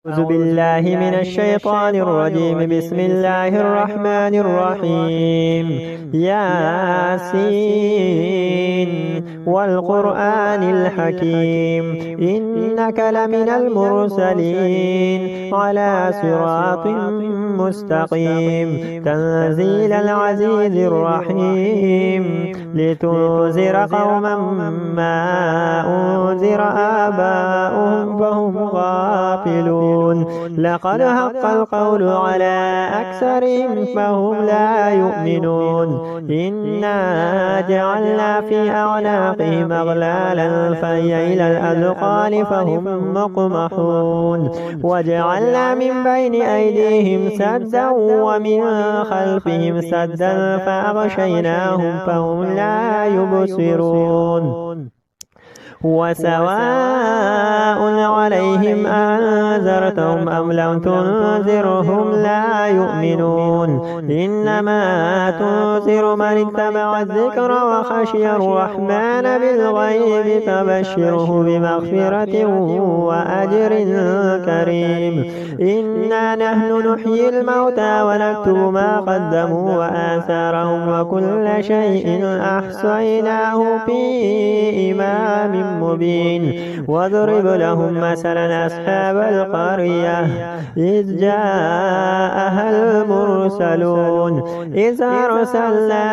أعوذ بالله من الشيطان الرجيم. بسم الله الرحمن الرحيم. ياسين والقرآن الحكيم إنك لمن المرسلين على صراط مستقيم تنزيل العزيز الرحيم لتنذر قوما ما أنذر آباؤهم فهم غافلون. لقد حق القول على أكثرهم فهم لا يؤمنون. إنا جعلنا في أعناقهم أغلالا فهي إلى الأذقان فهم مقمحون. وجعلنا من بين أيديهم سدا ومن خلفهم سدا فأغشيناهم فهم لا يبصرون. وسواء عليهم أنذرتهم أم لم تنذرهم لا يؤمنون. إنما تنذر من اتبع الذكر وخشي الرحمن بالغيب فبشره بمغفرة وأجر كريم. إنا نحن نحيي الموتى ونكتب ما قدموا وآثارهم وكل شيء أحصيناه في إمام مبين. واضرب لهم مثلا أصحاب القرية إذ جاءها المرسلون إذ أرسلنا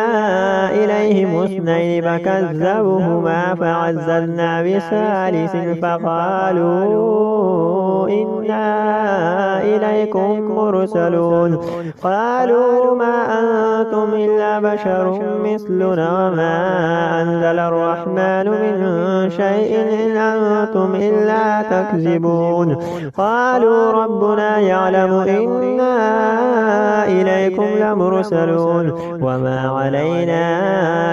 إليهم اثنين فكذبوهما فعززنا بثالث فقالوا إنا إليكم مرسلون. قالوا ما أنتم إلا بشر مثلنا وما أنزل الرحمن من شيء إن أنتم إلا تكذبون. قالوا ربنا يعلم إنا إليكم لمرسلون وما علينا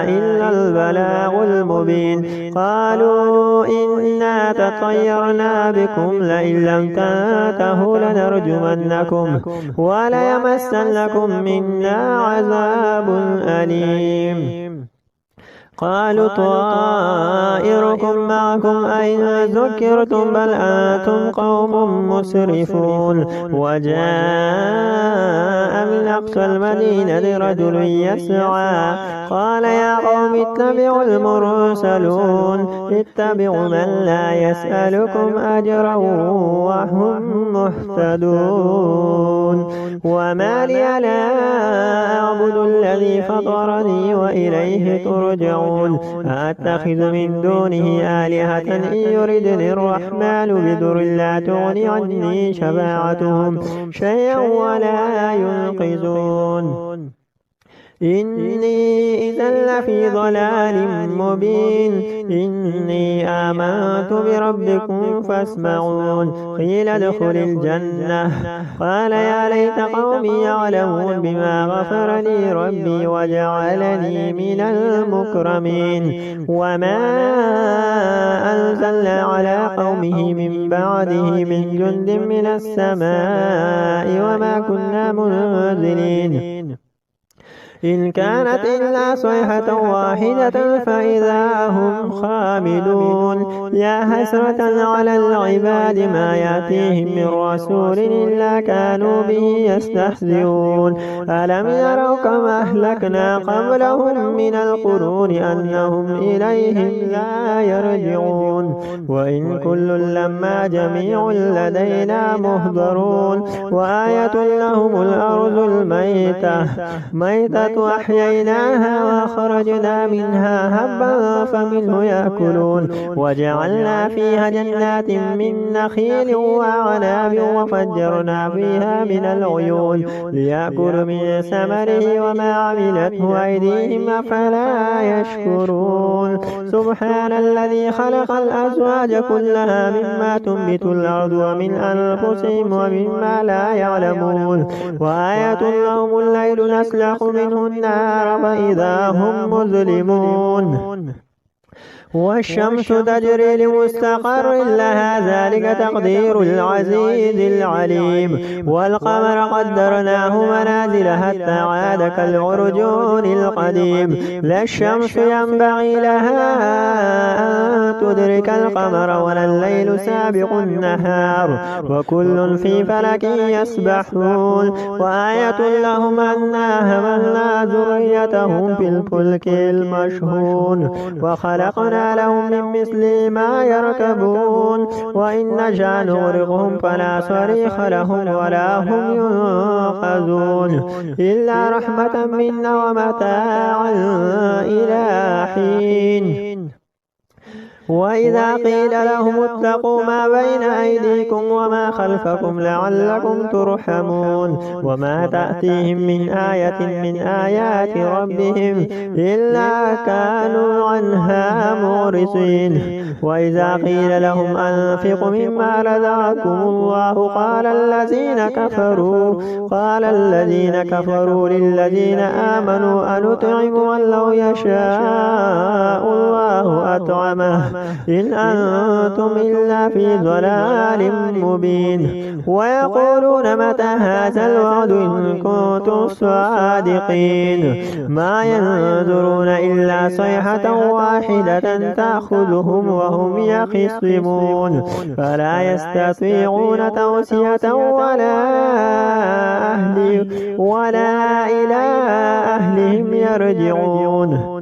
إلا البلاغ المبين. قالوا إنا تطيرنا بكم لئن لم تنتهوا لنرجمنكم وليمسنكم منا عذاب أليم. قالوا طائركم معكم أين ذكرتم بل أنتم قوم مسرفون. وجاء من أقصى المدينة رجل يسعى قال يا قوم اتبعوا المرسلون اتبعوا من لا يسألكم أجرا وهم مهتدون. وما لي لا أعبد الذي فطرني وإليه ترجعون. أتخذ من دونه آلهة إن يردني الرحمن بضر لا تغني عني شفاعتهم شيئا ولا ينقذون. إني إذا لفي ضلال مبين. إني آمنت بربكم فاسمعون. قيل ادخل الجنة قال يا ليت قومي يعلمون بما غفر لي ربي وجعلني من المكرمين. وما أنزلنا على قومه من بعده من جند من السماء وما كنا منزلين. إن كانت إلا صيحة واحدة فإذا هم خامدون. يا حسرة على العباد ما يأتيهم من رسول إلا كانوا به يستهزئون. ألم يروا كما أهلكنا قبلهم من القرون أنهم إليهم لا يرجعون. وإن كل لما جميع لدينا مهضرون. وآية لهم الأرض الميتة أحييناها وأخرجنا منها هبا فمنه يأكلون. وجعلنا فيها جنات من نخيل وعناب وفجرنا فيها من العيون ليأكلوا من ثمره وما عملته أيديهم أفلا يشكرون. سبحان الذي خلق الأزواج كلها مما تنبت الأرض ومن أنفسهم ومما لا يعلمون. وآية لهم الليل نسلخ منه النار فإذا هم مظلمون. والشمس تجري لمستقر لها ذلك تقدير العزيز العليم والقمر قدرناه منازل حتى عاد كالعرجون القديم لا الشمس ينبغي لها أن تدرك القمر ولا الليل سابق النهار وكل في فلك يسبحون وآية لهم أنا حملنا ذريتهم في الفلك المشحون وخلقنا لهم من مثل ما يركبون وإن نشأ نغرقهم فلا صريخ لهم ولا هم ينقذون إلا رحمة منا ومتاعا إلى حين وإذا قيل لهم اتقوا ما بين أيديكم وما خلفكم لعلكم ترحمون وما تأتيهم من آية من آيات ربهم إلا كانوا عنها معرضين وإذا قيل لهم أنفقوا مما رزقكم الله قال الذين كفروا للذين آمنوا أنطعم من لو يشاء الله أطعمه إن أنتم إلا في ضلال مبين ويقولون متى هذا الوعد إن كنتم صادقين ما ينظرون إلا صيحة واحدة تأخذهم وهم يخصمون فلا يستطيعون توصية ولا إلى أهلهم يرجعون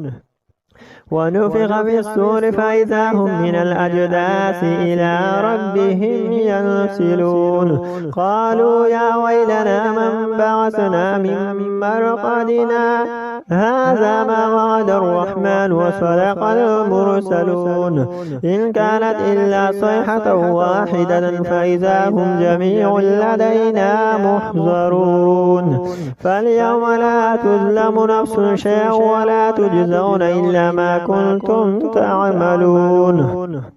ونفخ في الصور فإذا هم من الأجداث إلى ربهم ينسلون قالوا يا ويلنا من بعثنا من مرقدنا هذا ما وعد الرحمن وصدق المرسلون إن كانت إلا صيحة واحدة فإذا هم جميع لدينا محضرون فاليوم لا تظلم نفس شيئا ولا تجزون إلا ما كنتم تعملون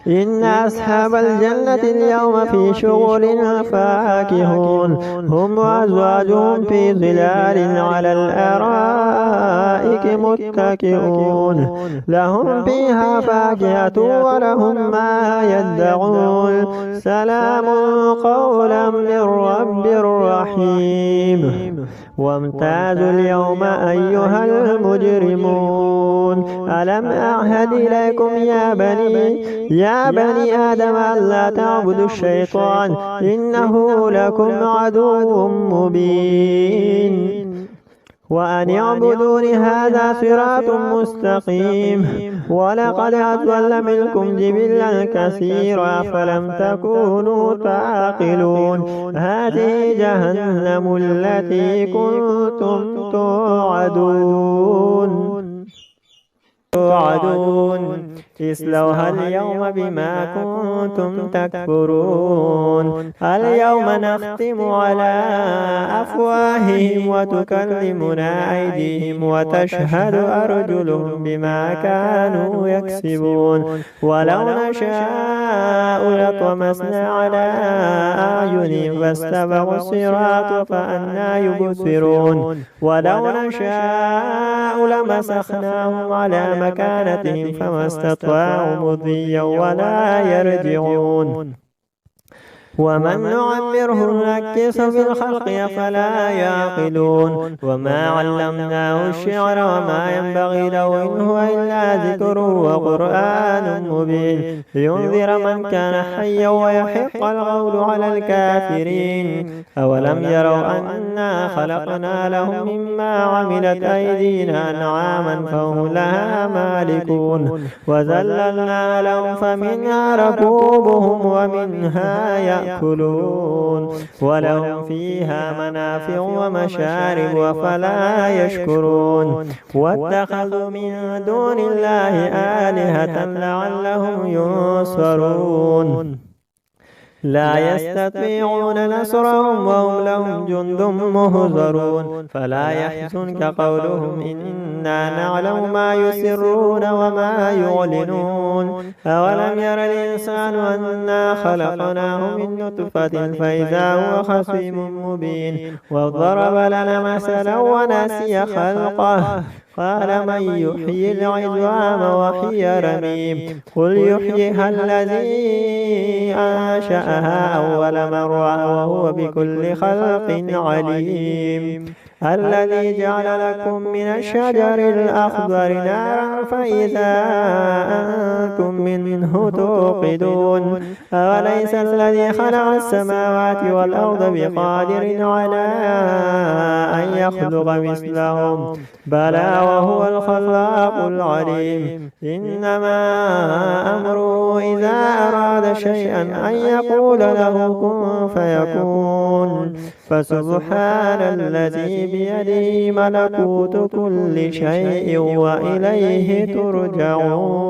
إن أصحاب الجنة اليوم في شغل فاكهون هم وأزواجهم في ظلال على الأرائك متكئون لهم فيها فاكهة ولهم ما يدعون سلام قولا من رب رحيم وامتازوا اليوم أيها المجرمون ألم أعهد إليكم يا بني آدم ألا تعبدوا الشيطان إنه لكم عدو مبين وأن اعبدون هذا صراط مستقيم ولقد أضل منكم جبلا كثيرا فلم تكونوا تعقلون هذه جهنم التي كنتم توعدون اصلوها اليوم بما كنتم تكفرون اليوم نختم على أفواههم وتكلمنا أيديهم وتشهد أرجلهم بما كانوا يكسبون ولو نشاء لطمسنا على أعينهم فاستبقوا الصراط فأنى يبصرون ولو نشاء لمسخناهم على مكانتهم فما استطاعوا مضيا ولا يرجعون ومن نعمره نكس في الخلق أفلا يعقلون وما علمناه الشعر وما ينبغي له إن هو إلا ذكر وقرآن مبين لينذر من كان حيا ويحق القول على الكافرين أولم يروا أنا خلقنا لهم مما عملت أيدينا أنعاما فهم لها مالكون وذللنا لهم فمنها ركوبهم ومنها يأكلون ولهم فيها منافع ومشارب وفلا يشكرون واتخذوا من دون الله آلهة لعلهم ينصرون لا يستطيعون نصرهم وهم لهم جند مهزرون فلا يحزنك قولهم إنا نعلم ما يسرون وما يعلنون أولم ير الإنسان أنا خلقناه من نطفة فإذا هو خصيم مبين وضرب لنا مثلا ونسي خلقه قال من يحيي العظام وهي رميم قل يحييها الذي أنشأها أول مرة وهو بكل خلق عليم الذي جعل لكم من الشجر الأخضر نارا فإذا أنتم منه توقدون أوليس الذي خلق السماوات والأرض بقادر على أن يخلق مثلهم بلى وهو الخلاق العليم إنما أمره إذا أراد شيئا أن يقول له كن فيكون فسبحان الذي بيده ملكوت كل شيء وإليه ترجعون.